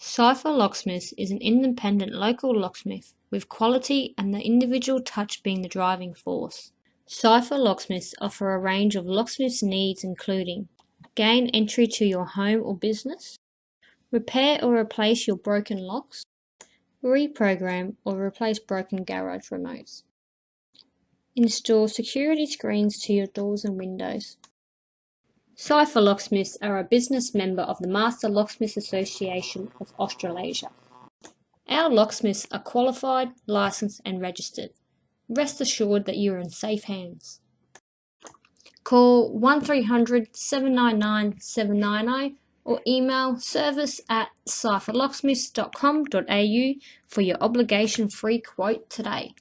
Sypher Locksmiths is an independent local locksmith with quality and the individual touch being the driving force. Sypher Locksmiths offer a range of locksmiths' needs including gain entry to your home or business, repair or replace your broken locks, reprogram or replace broken garage remotes, install security screens to your doors and windows. Sypher Locksmiths are a business member of the Master Locksmith Association of Australasia. Our locksmiths are qualified, licensed and registered. Rest assured that you are in safe hands. Call 1300 799 790 or email service@sypherlocksmiths.com.au for your obligation-free quote today.